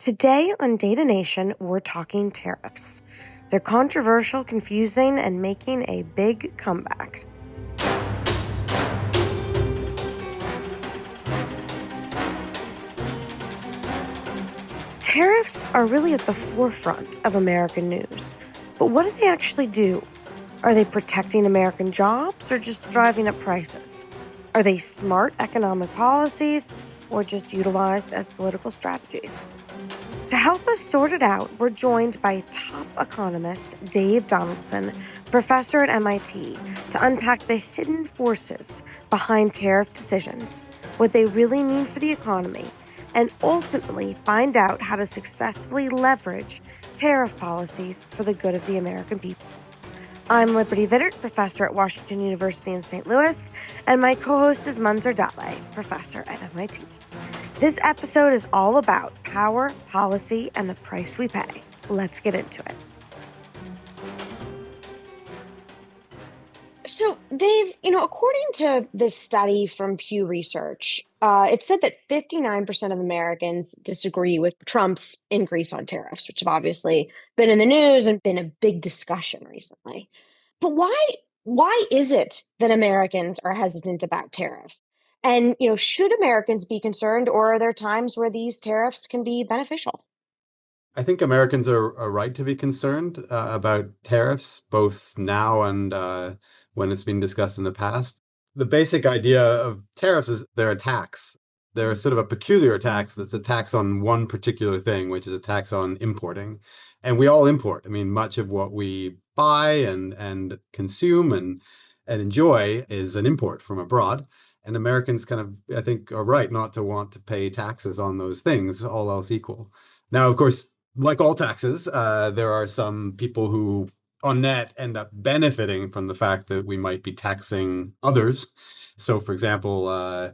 Today on Data Nation, we're talking tariffs. They're controversial, confusing, and making a big comeback. Tariffs are really at the forefront of American news. But what do they actually do? Are they protecting American jobs or just driving up prices? Are they smart economic policies or just utilized as political strategies? To help us sort it out, we're joined by top economist Dave Donaldson, professor at MIT, to unpack the hidden forces behind tariff decisions, what they really mean for the economy, and ultimately find out how to successfully leverage tariff policies for the good of the American people. I'm Liberty Vittert, professor at Washington University in St. Louis, and my co-host is Munzer Datley, professor at MIT. This episode is all about power, policy, and the price we pay. Let's get into it. So, Dave, according to this study from Pew Research, it said that 59% of Americans disagree with Trump's increase on tariffs, which have obviously been in the news and been a big discussion recently. But why is it that Americans are hesitant about tariffs? And, should Americans be concerned, or are there times where these tariffs can be beneficial? I think Americans are right to be concerned about tariffs, both now and when it's been discussed in the past. The basic idea of tariffs is they're a tax. They're sort of a peculiar tax that's a tax on one particular thing, which is a tax on importing. And we all import. I mean, much of what we buy and consume and enjoy is an import from abroad. And Americans kind of, I think, are right not to want to pay taxes on those things, all else equal. Now, of course, like all taxes, there are some people who on net end up benefiting from the fact that we might be taxing others. So, for example,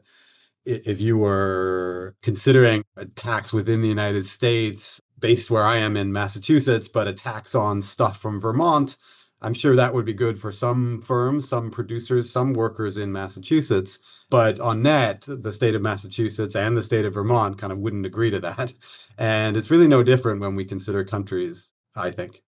if you were considering a tax within the United States based where I am in Massachusetts, but a tax on stuff from Vermont, I'm sure that would be good for some firms, some producers, some workers in Massachusetts. But on net, the state of Massachusetts and the state of Vermont kind of wouldn't agree to that. And it's really no different when we consider countries, I think.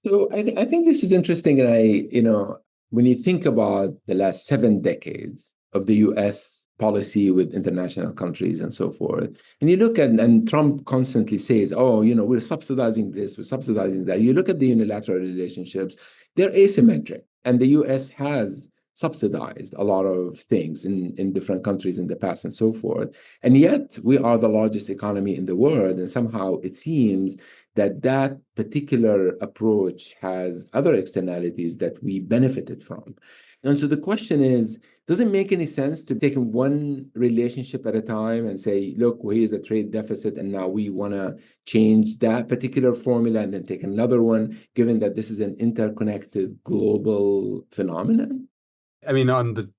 So I think this is interesting. And when you think about the last 7 decades of the US policy with international countries and so forth, and you look at, and Trump constantly says, oh, we're subsidizing this, we're subsidizing that. You look at the unilateral relationships, they're asymmetric. And the US has subsidized a lot of things in different countries in the past and so forth. And yet we are the largest economy in the world. And somehow it seems that particular approach has other externalities that we benefited from. And so the question is, does it make any sense to take one relationship at a time and say, look, well, here's a trade deficit, and now we want to change that particular formula and then take another one, given that this is an interconnected global phenomenon? I mean, on the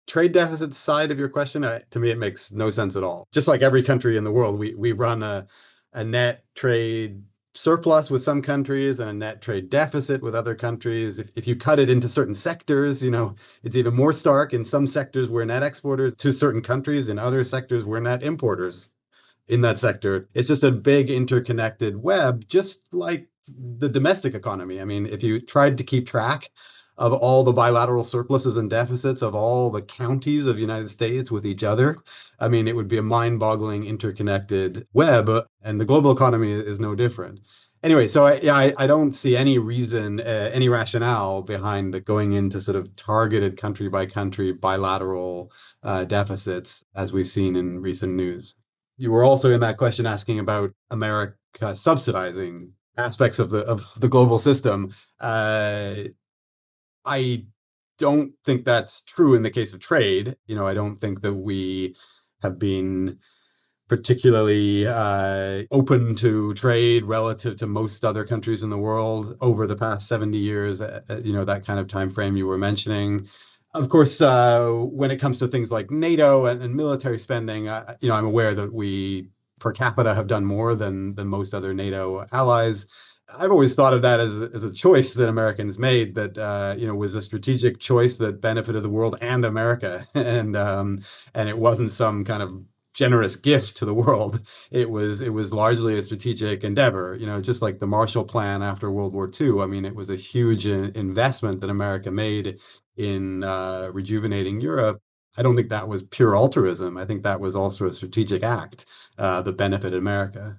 trade deficit side of your question, to me, it makes no sense at all. Just like every country in the world, we run a net trade surplus with some countries and a net trade deficit with other countries. If you cut it into certain sectors, it's even more stark. In some sectors, we're net exporters to certain countries. In other sectors, we're net importers in that sector. It's just a big interconnected web, just like the domestic economy. I mean, if you tried to keep track of all the bilateral surpluses and deficits of all the counties of the United States with each other, I mean, it would be a mind-boggling interconnected web, and the global economy is no different. Anyway, so I don't see any reason, any rationale behind going into sort of targeted country by country bilateral deficits, as we've seen in recent news. You were also in that question asking about America subsidizing aspects of the global system. I don't think that's true in the case of trade. I don't think that we have been particularly open to trade relative to most other countries in the world over the past 70 years, that kind of time frame you were mentioning. Of course, when it comes to things like NATO and military spending, I'm aware that we per capita have done more than most other NATO allies. I've always thought of that as a choice that Americans made that was a strategic choice that benefited the world and America, and it wasn't some kind of generous gift to the world. It was largely a strategic endeavor, just like the Marshall Plan after World War II. I mean, it was a huge investment that America made in rejuvenating Europe. I don't think that was pure altruism. I think that was also a strategic act that benefited America.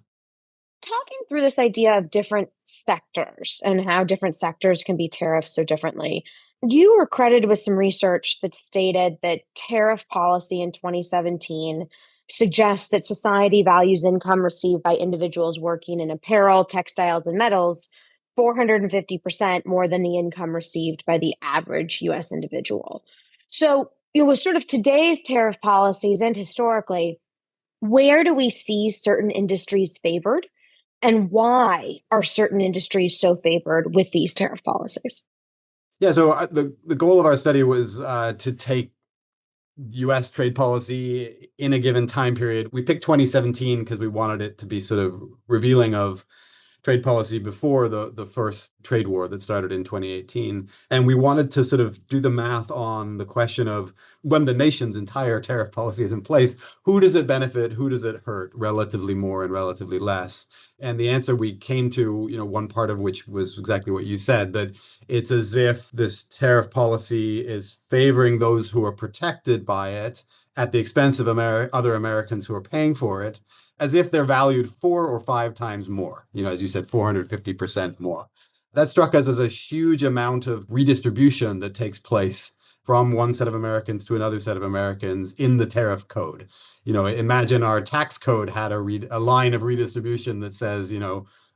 Talking through this idea of different sectors and how different sectors can be tariffed so differently, you were credited with some research that stated that tariff policy in 2017 suggests that society values income received by individuals working in apparel, textiles, and metals 450% more than the income received by the average US individual. So, with sort of today's tariff policies and historically, where do we see certain industries favored? And why are certain industries so favored with these tariff policies? Yeah, so the goal of our study was to take U.S. trade policy in a given time period. We picked 2017 because we wanted it to be sort of revealing of trade policy before the first trade war that started in 2018. And we wanted to sort of do the math on the question of when the nation's entire tariff policy is in place, who does it benefit, who does it hurt relatively more and relatively less? And the answer we came to, one part of which was exactly what you said, that it's as if this tariff policy is favoring those who are protected by it at the expense of other Americans who are paying for it, as if they're valued 4 or 5 times more, as you said, 450% more. That struck us as a huge amount of redistribution that takes place from one set of Americans to another set of Americans in the tariff code. Imagine our tax code had a line of redistribution that says,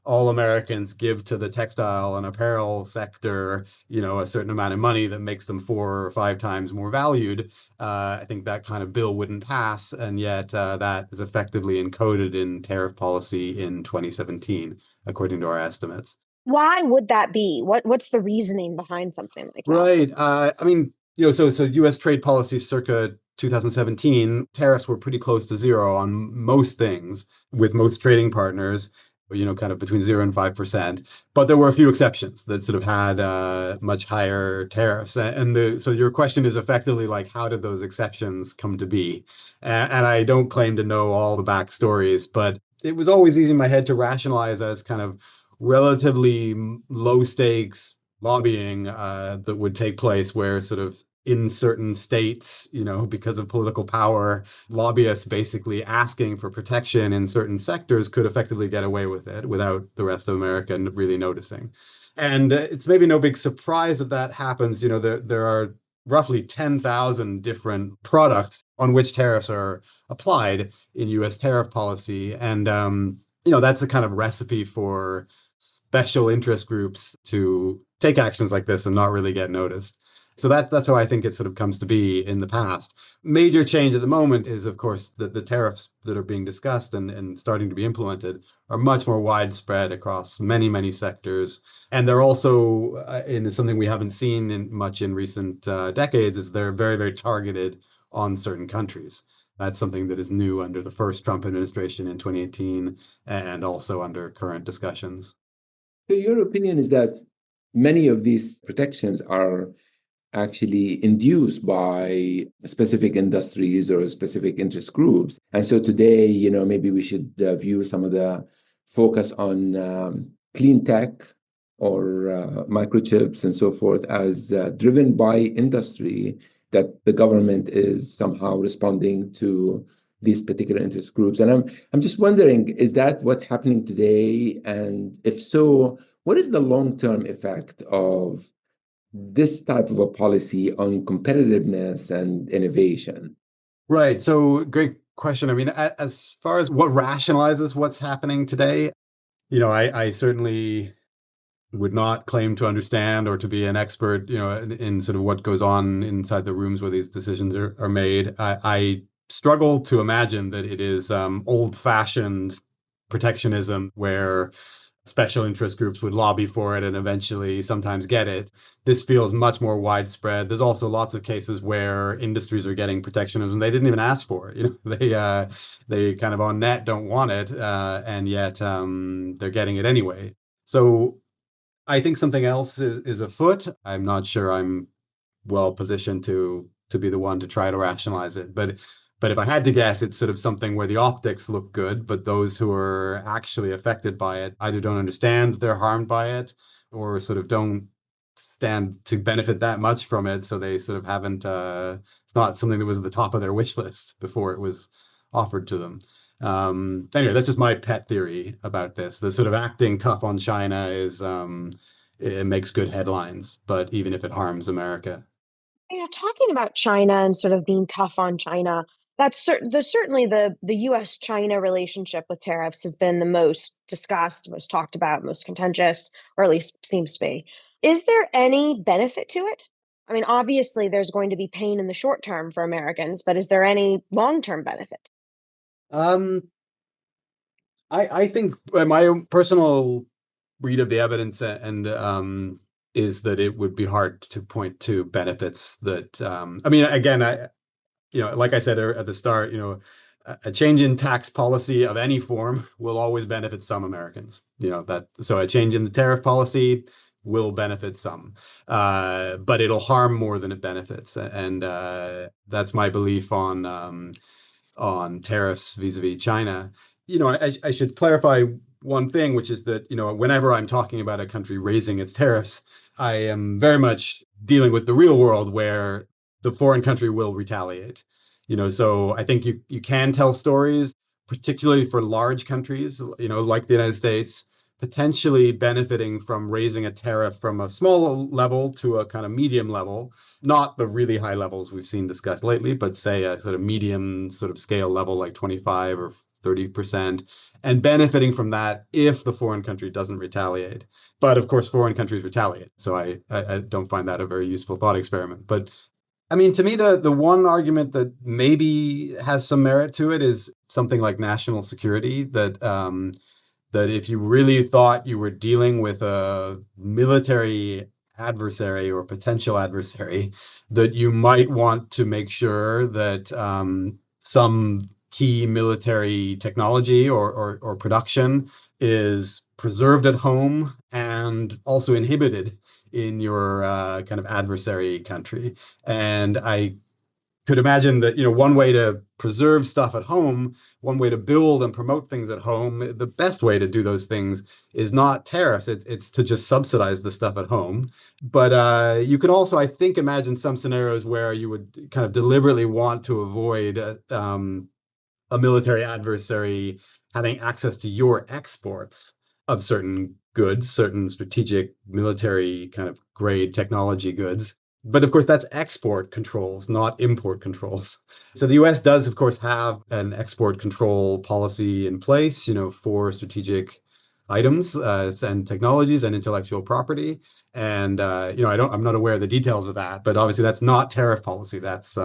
all Americans give to the textile and apparel sector, a certain amount of money that makes them 4 or 5 times more valued. I think that kind of bill wouldn't pass, and yet that is effectively encoded in tariff policy in 2017, according to our estimates. Why would that be? What's the reasoning behind something like that? Right. I mean, so U.S. trade policy circa 2017, tariffs were pretty close to zero on most things with most trading partners, kind of between 0 and 5%. But there were a few exceptions that sort of had much higher tariffs. So your question is effectively like, how did those exceptions come to be? And I don't claim to know all the backstories, but it was always easy in my head to rationalize as kind of relatively low stakes lobbying that would take place where sort of in certain states, because of political power, lobbyists basically asking for protection in certain sectors could effectively get away with it without the rest of America really noticing. And it's maybe no big surprise that happens. There are roughly 10,000 different products on which tariffs are applied in U.S. tariff policy. And, that's a kind of recipe for special interest groups to take actions like this and not really get noticed. So that's how I think it sort of comes to be in the past. Major change at the moment is, of course, that the tariffs that are being discussed and starting to be implemented are much more widespread across many, many sectors. And they're also, in something we haven't seen much in recent decades, is they're very, very targeted on certain countries. That's something that is new under the first Trump administration in 2018 and also under current discussions. So your opinion is that many of these protections are actually induced by specific industries or specific interest groups. And so today, maybe we should view some of the focus on clean tech or microchips and so forth as driven by industry, that the government is somehow responding to these particular interest groups. And I'm just wondering, is that what's happening today? And if so, what is the long-term effect of this type of a policy on competitiveness and innovation? Right. So great question. I mean, as far as what rationalizes what's happening today, I certainly would not claim to understand or to be an expert, in sort of what goes on inside the rooms where these decisions are made. I struggle to imagine that it is old-fashioned protectionism where special interest groups would lobby for it and eventually sometimes get it. This feels much more widespread. There's also lots of cases where industries are getting protectionism they didn't even ask for it. They kind of on net don't want it, and yet they're getting it anyway. So I think something else is afoot. I'm not sure I'm well positioned to be the one to try to rationalize it, but But if I had to guess, it's sort of something where the optics look good, but those who are actually affected by it either don't understand that they're harmed by it or sort of don't stand to benefit that much from it. So they sort of haven't, it's not something that was at the top of their wish list before it was offered to them. Anyway, that's just my pet theory about this. The sort of acting tough on China is, it makes good headlines, but even if it harms America. Talking about China and sort of being tough on China, certainly the U.S. China relationship with tariffs has been the most discussed, most talked about, most contentious, or at least seems to be. Is there any benefit to it? I mean, obviously, there's going to be pain in the short term for Americans, but is there any long-term benefit? Um, I think my own personal read of the evidence and is that it would be hard to point to benefits that I mean, again, like I said at the start, a change in tax policy of any form will always benefit some Americans. That so a change in the tariff policy will benefit some, but it'll harm more than it benefits, and that's my belief on tariffs vis-a-vis China. I should clarify one thing, which is that, whenever I'm talking about a country raising its tariffs, I am very much dealing with the real world where the foreign country will retaliate. So I think you can tell stories, particularly for large countries, like the United States, potentially benefiting from raising a tariff from a small level to a kind of medium level, not the really high levels we've seen discussed lately, but say a sort of medium sort of scale level like 25 or 30%, and benefiting from that if the foreign country doesn't retaliate. But of course, foreign countries retaliate. So I don't find that a very useful thought experiment. But I mean, to me, the one argument that maybe has some merit to it is something like national security, that if you really thought you were dealing with a military adversary or potential adversary, that you might want to make sure that some key military technology or production is preserved at home and also inhibited in your kind of adversary country. And I could imagine that, one way to preserve stuff at home, one way to build and promote things at home, the best way to do those things is not tariffs. It's to just subsidize the stuff at home. But you could also, I think, imagine some scenarios where you would kind of deliberately want to avoid a military adversary having access to your exports of certain goods, certain strategic military kind of grade technology goods. But of course, that's export controls, not import controls. So the US does, of course, have an export control policy in place, for strategic items and technologies and intellectual property. And I'm not aware of the details of that, but obviously that's not tariff policy. That's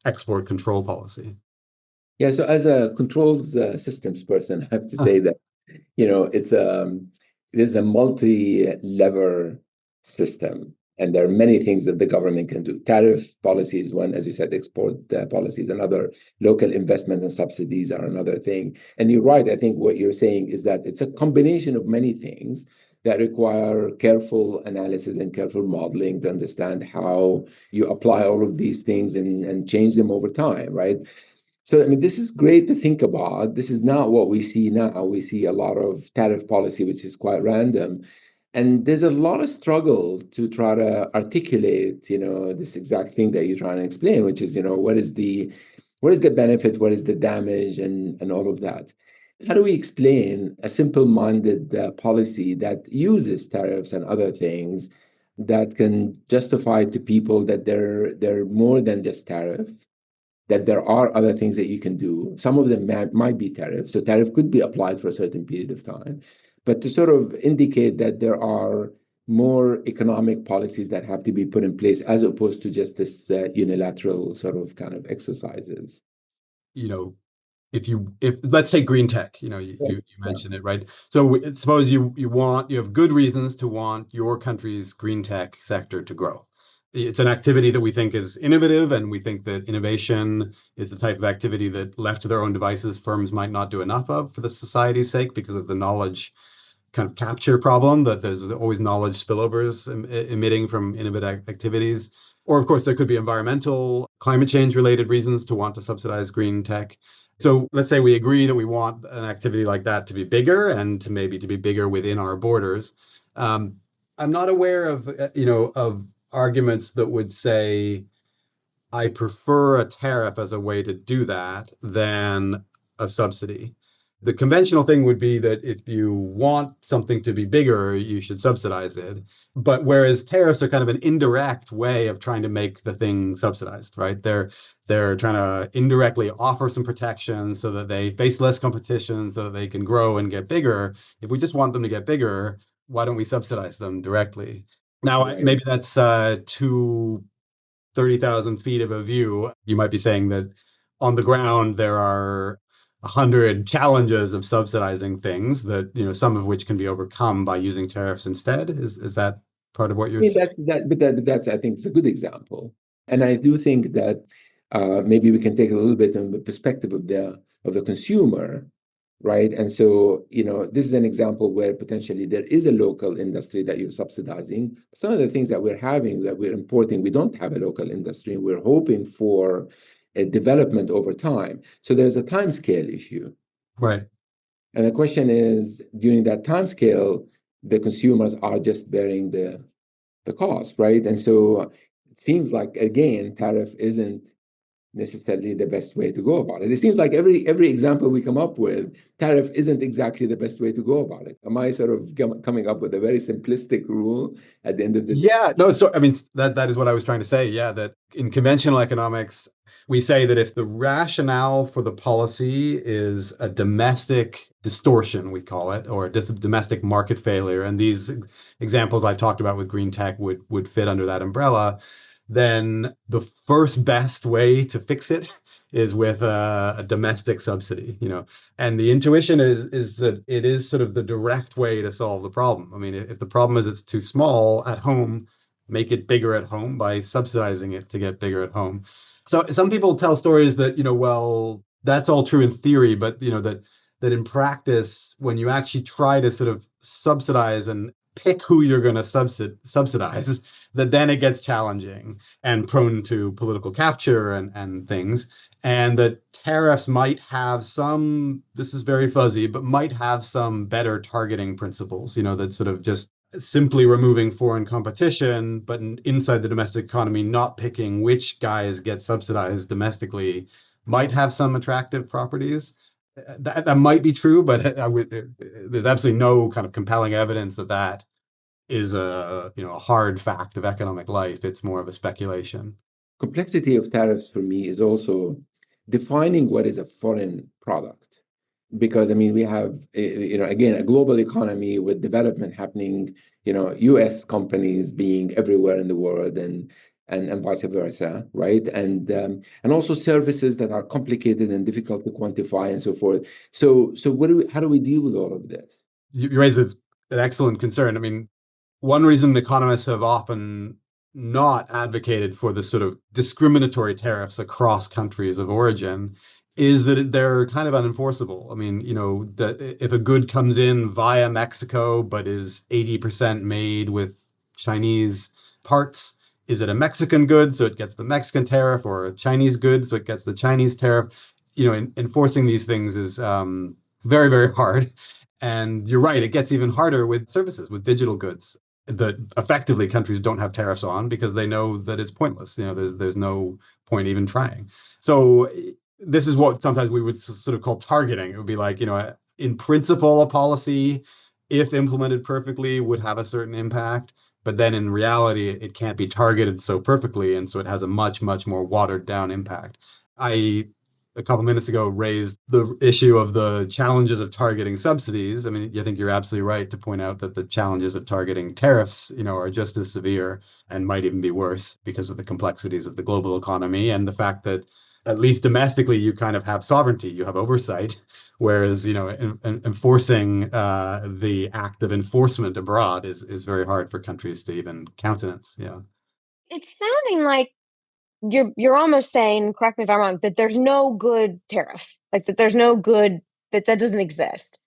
export control policy. Yeah, so as a controls systems person, I have to say that it is a multi-lever system, and there are many things that the government can do. Tariff policy is one, as you said, export policies another, local investment and subsidies are another thing. And you're right, I think what you're saying is that it's a combination of many things that require careful analysis and careful modeling to understand how you apply all of these things and change them over time, right? So, I mean, this is great to think about. This is not what we see now. We see a lot of tariff policy, which is quite random. And there's a lot of struggle to try to articulate, this exact thing that you're trying to explain, which is, what is the benefit, what is the damage, and all of that. How do we explain a simple-minded policy that uses tariffs and other things that can justify to people that they're more than just tariff? That there are other things that you can do. Some of them might be tariffs. So tariff could be applied for a certain period of time, but to sort of indicate that there are more economic policies that have to be put in place as opposed to just this unilateral sort of kind of exercises. If let's say green tech, you mentioned it, right? So suppose you have good reasons to want your country's green tech sector to grow. It's an activity that we think is innovative, and we think that innovation is the type of activity that, left to their own devices, firms might not do enough of for the society's sake because of the knowledge kind of capture problem, that there's always knowledge spillovers emitting from innovative activities. Or, of course, there could be environmental, climate change related reasons to want to subsidize green tech. So let's say we agree that we want an activity like that to be bigger and to maybe to be bigger within our borders. I'm not aware of, of arguments that would say, I prefer a tariff as a way to do that than a subsidy. The conventional thing would be that if you want something to be bigger, you should subsidize it. But whereas tariffs are kind of an indirect way of trying to make the thing subsidized, right? They're trying to indirectly offer some protection so that they face less competition, so that they can grow and get bigger. If we just want them to get bigger, why don't we subsidize them directly? Now, Right. maybe that's too 30,000 feet of a view. You might be saying that on the ground there are 100 challenges of subsidizing things that, some of which can be overcome by using tariffs instead. Is that part of what I you're mean, saying? that's I think it's a good example, and I do think that maybe we can take a little bit of the perspective of the consumer, right? And so, this is an example where potentially there is a local industry that you're subsidizing. Some of the things that we're having, that we're importing, we don't have a local industry, and we're hoping for a development over time. So there's a time scale issue. Right. And the question is, during that time scale, the consumers are just bearing the cost, right? And so it seems like, again, tariff isn't necessarily the best way to go about it. It seems like every example we come up with, tariff isn't exactly the best way to go about it. Am I sort of coming up with a very simplistic rule at the end of the day? Yeah, no, so I mean that is what I was trying to say. Yeah, that in conventional economics, we say that if the rationale for the policy is a domestic distortion, we call it, or a domestic market failure, and these examples I've talked about with green tech would fit under that umbrella, then the first best way to fix it is with a domestic subsidy, and the intuition is that it is sort of the direct way to solve the problem. I mean, if the problem is it's too small at home, make it bigger at home by subsidizing it to get bigger at home. So some people tell stories that, well, that's all true in theory, but that in practice, when you actually try to sort of subsidize and pick who you're going to subsidize, that then it gets challenging and prone to political capture and things. And that tariffs might have some, this is very fuzzy, but might have some better targeting principles, that sort of just simply removing foreign competition, but inside the domestic economy, not picking which guys get subsidized domestically, might have some attractive properties. That might be true, but there's absolutely no kind of compelling evidence that is a hard fact of economic life. It's more of a speculation. Complexity of tariffs for me is also defining what is a foreign product. Because I mean, we have, again, a global economy with development happening, US companies being everywhere in the world, and vice versa, right? And also services that are complicated and difficult to quantify and so forth. So how do we deal with all of this? You raise an excellent concern. I mean, one reason economists have often not advocated for the sort of discriminatory tariffs across countries of origin is that they're kind of unenforceable. I mean, that if a good comes in via Mexico but is 80% made with Chinese parts, is it a Mexican good, so it gets the Mexican tariff, or a Chinese good, so it gets the Chinese tariff? Enforcing these things is very, very hard. And you're right, it gets even harder with services, with digital goods that effectively countries don't have tariffs on because they know that it's pointless. There's no point even trying. So this is what sometimes we would sort of call targeting. It would be like, in principle, a policy, if implemented perfectly, would have a certain impact. But then in reality, it can't be targeted so perfectly. And so it has a much, much more watered down impact. A couple minutes ago, raised the issue of the challenges of targeting subsidies. I mean, I think you're absolutely right to point out that the challenges of targeting tariffs, are just as severe and might even be worse because of the complexities of the global economy and the fact that at least domestically, you kind of have sovereignty, you have oversight, whereas enforcing the act of enforcement abroad is very hard for countries to even countenance. Yeah, It's sounding like you're almost saying, correct me if I'm wrong, that there's no good tariff, like that there's no good that doesn't exist.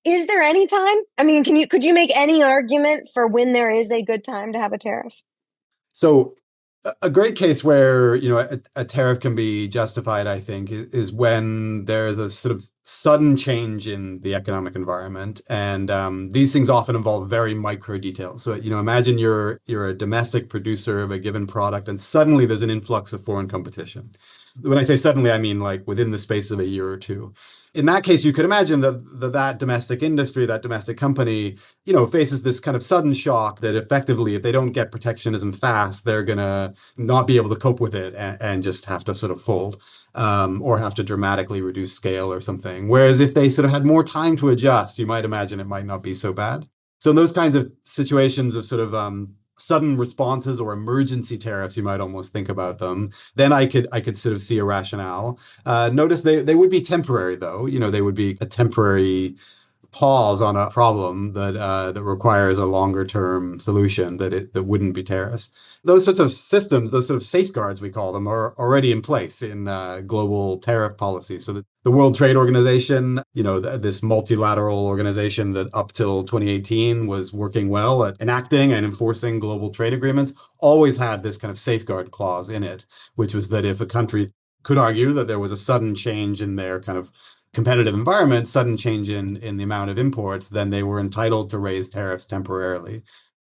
Is there any time? I mean, could you make any argument for when there is a good time to have a tariff? So a great case where, a tariff can be justified, I think, is when there's a sort of sudden change in the economic environment. And these things often involve very micro details. So, imagine you're a domestic producer of a given product, and suddenly there's an influx of foreign competition. When I say suddenly, I mean like within the space of a year or two. In that case, you could imagine that domestic industry, that domestic company, faces this kind of sudden shock that effectively, if they don't get protectionism fast, they're going to not be able to cope with it and just have to sort of fold, or have to dramatically reduce scale or something. Whereas if they sort of had more time to adjust, you might imagine it might not be so bad. So in those kinds of situations of sort of sudden responses or emergency tariffs, you might almost think about them. Then I could sort of see a rationale. Notice they would be temporary, though. They would be a temporary pause on a problem that requires a longer term solution that wouldn't be tariffs. Those sorts of systems, those sort of safeguards we call them, are already in place in global tariff policy. So that the World Trade Organization, this multilateral organization that up till 2018 was working well at enacting and enforcing global trade agreements, always had this kind of safeguard clause in it, which was that if a country could argue that there was a sudden change in their kind of competitive environment, sudden change in the amount of imports, then they were entitled to raise tariffs temporarily.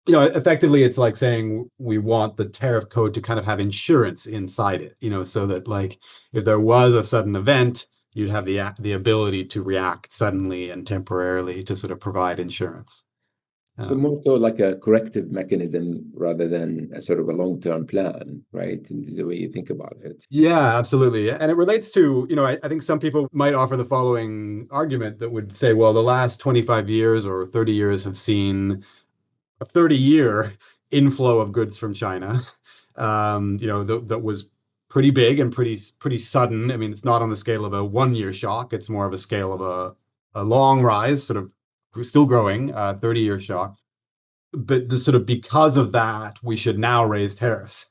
Effectively, it's like saying we want the tariff code to kind of have insurance inside it, so that like if there was a sudden event, you'd have the ability to react suddenly and temporarily to sort of provide insurance. So more so like a corrective mechanism rather than a sort of a long-term plan, right? Is the way you think about it. Yeah, absolutely. And it relates to, I think some people might offer the following argument that would say, well, the last 25 years or 30 years have seen a 30-year inflow of goods from China, that was pretty big and pretty sudden. I mean, it's not on the scale of a 1-year shock. It's more of a scale of a long rise, sort of still growing, 30-year shock. But the sort of because of that, we should now raise tariffs.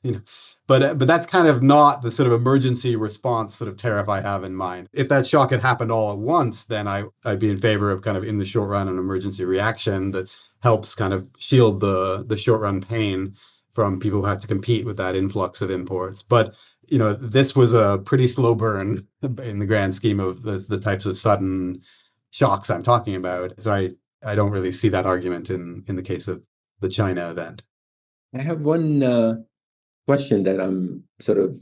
But that's kind of not the sort of emergency response sort of tariff I have in mind. If that shock had happened all at once, then I'd be in favor of kind of in the short run an emergency reaction that helps kind of shield the short run pain from people who have to compete with that influx of imports. But this was a pretty slow burn in the grand scheme of the types of sudden shocks I'm talking about. So I don't really see that argument in the case of the China event. I have one question that I'm sort of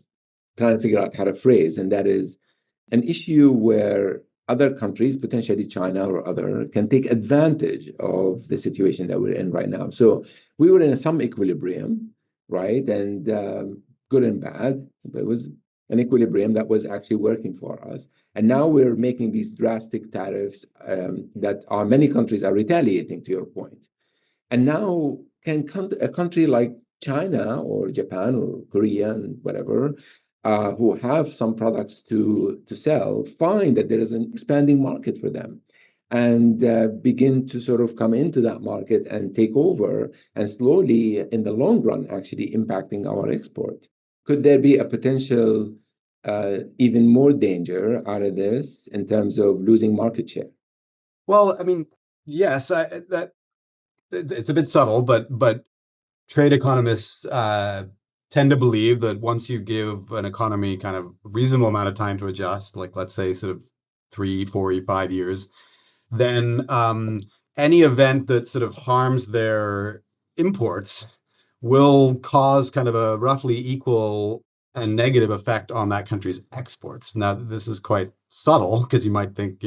trying to figure out how to phrase, and that is an issue where other countries, potentially China or other, can take advantage of the situation that we're in right now. So we were in some equilibrium, right? And good and bad, but it was an equilibrium that was actually working for us. And now we're making these drastic tariffs that many countries are retaliating, to your point. And now can a country like China or Japan or Korea and whatever, who have some products to sell, find that there is an expanding market for them and begin to sort of come into that market and take over and slowly, in the long run, actually impacting our export. Could there be a potential even more danger out of this in terms of losing market share? Well, I mean, yes, it's a bit subtle, but trade economists tend to believe that once you give an economy kind of reasonable amount of time to adjust, like let's say sort of 3, 4, 5 years, then any event that sort of harms their imports will cause kind of a roughly equal and negative effect on that country's exports. Now, this is quite subtle because you might think,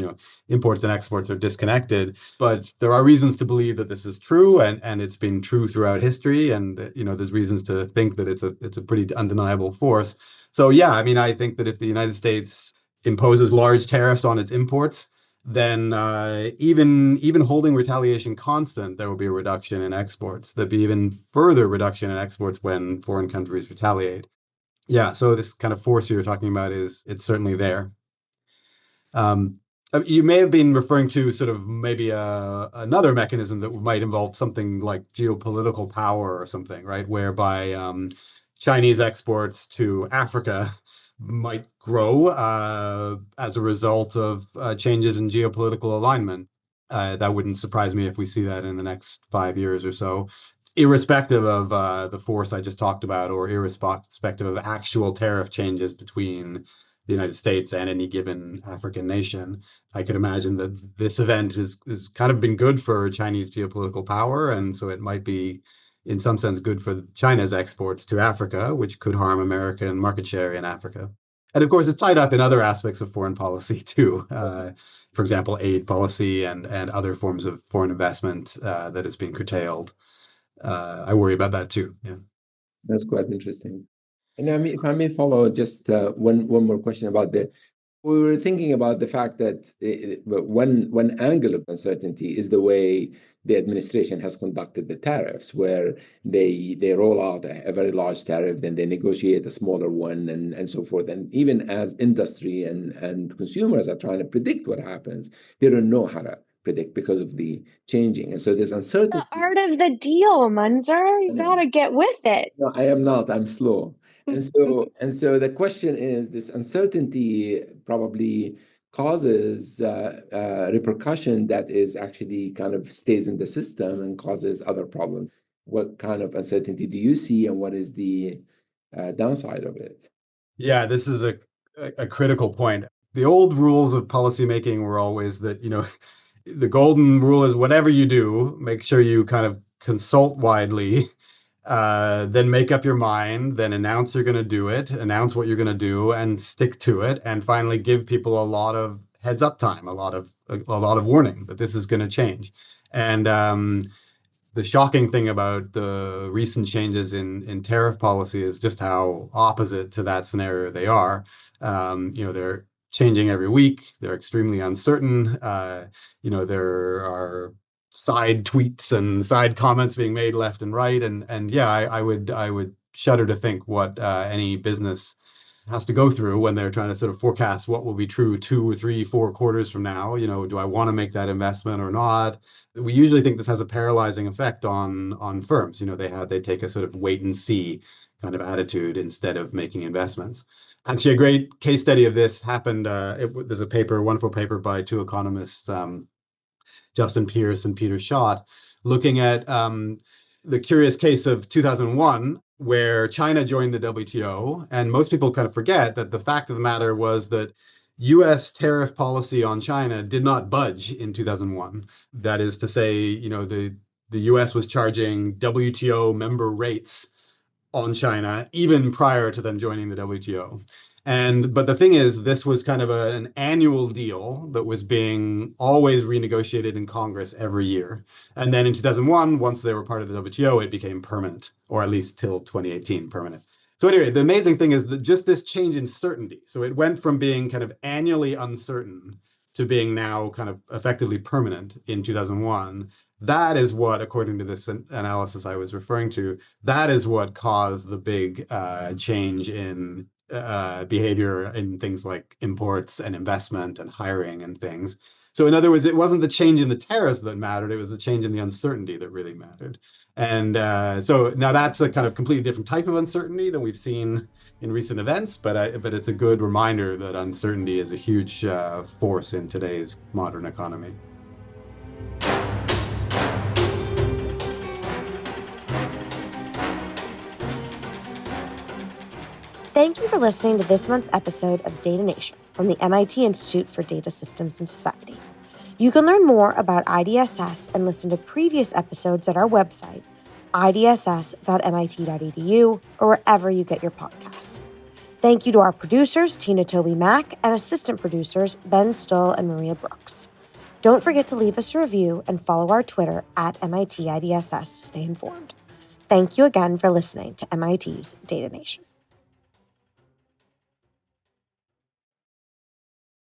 imports and exports are disconnected, but there are reasons to believe that this is true, and it's been true throughout history, and there's reasons to think that it's a pretty undeniable force. So yeah, I mean, I think that if the United States imposes large tariffs on its imports, then even holding retaliation constant, there will be a reduction in exports. There'll be even further reduction in exports when foreign countries retaliate. Yeah, so this kind of force you're talking about it's certainly there. You may have been referring to sort of maybe another mechanism that might involve something like geopolitical power or something, right? Whereby Chinese exports to Africa might grow as a result of changes in geopolitical alignment. That wouldn't surprise me if we see that in the next 5 years or so, irrespective of the force I just talked about, or irrespective of actual tariff changes between the United States and any given African nation. I could imagine that this event has kind of been good for Chinese geopolitical power, and so it might be, in some sense, good for China's exports to Africa, which could harm American market share in Africa. And of course, it's tied up in other aspects of foreign policy too. For example, aid policy and other forms of foreign investment that is being curtailed. I worry about that too. Yeah. That's quite interesting. And I mean, if I may follow just one more question about we were thinking about the fact that one angle of uncertainty is the way the administration has conducted the tariffs, where they roll out a very large tariff, then they negotiate a smaller one, and so forth. And even as industry and consumers are trying to predict what happens, they don't know how to predict because of the changing. And so there's uncertainty. The art of the deal, Munzer. You gotta get with it. No, I am not. I'm slow. And so the question is, this uncertainty probably causes repercussion that is actually kind of stays in the system and causes other problems. What kind of uncertainty do you see, and what is the downside of it? Yeah, this is a critical point. The old rules of policymaking were always that, the golden rule is whatever you do, make sure you kind of consult widely, then make up your mind, then announce you're going to do it, announce what you're going to do, and stick to it, and finally give people a lot of heads up time, a lot of warning that this is going to change. And the shocking thing about the recent changes in tariff policy is just how opposite to that scenario they are. They're changing every week. They're extremely uncertain. There are side tweets and side comments being made left and right. And yeah, I would shudder to think what any business has to go through when they're trying to sort of forecast what will be true 2 or 3, 4 quarters from now. Do I want to make that investment or not? We usually think this has a paralyzing effect on firms. They take a sort of wait and see kind of attitude instead of making investments. Actually, a great case study of this happened. There's a wonderful paper by two economists, Justin Pierce and Peter Schott, looking at the curious case of 2001, where China joined the WTO. And most people kind of forget that the fact of the matter was that US tariff policy on China did not budge in 2001. That is to say, the US was charging WTO member rates on China even prior to them joining the WTO. But the thing is, this was kind of an annual deal that was being always renegotiated in Congress every year. And then in 2001, once they were part of the WTO, it became permanent, or at least till 2018 permanent. So anyway, the amazing thing is that just this change in certainty. So it went from being kind of annually uncertain to being now kind of effectively permanent in 2001. That is what, according to this analysis I was referring to, that is what caused the big change in behavior in things like imports and investment and hiring and things. So in other words, it wasn't the change in the tariffs that mattered, it was the change in the uncertainty that really mattered. And so now that's a kind of completely different type of uncertainty than we've seen in recent events, but it's a good reminder that uncertainty is a huge force in today's modern economy. Thank you for listening to this month's episode of Data Nation from the MIT Institute for Data Systems and Society. You can learn more about IDSS and listen to previous episodes at our website, idss.mit.edu, or wherever you get your podcasts. Thank you to our producers, Tina Toby Mack, and assistant producers, Ben Stull and Maria Brooks. Don't forget to leave us a review and follow our Twitter at MIT IDSS to stay informed. Thank you again for listening to MIT's Data Nation.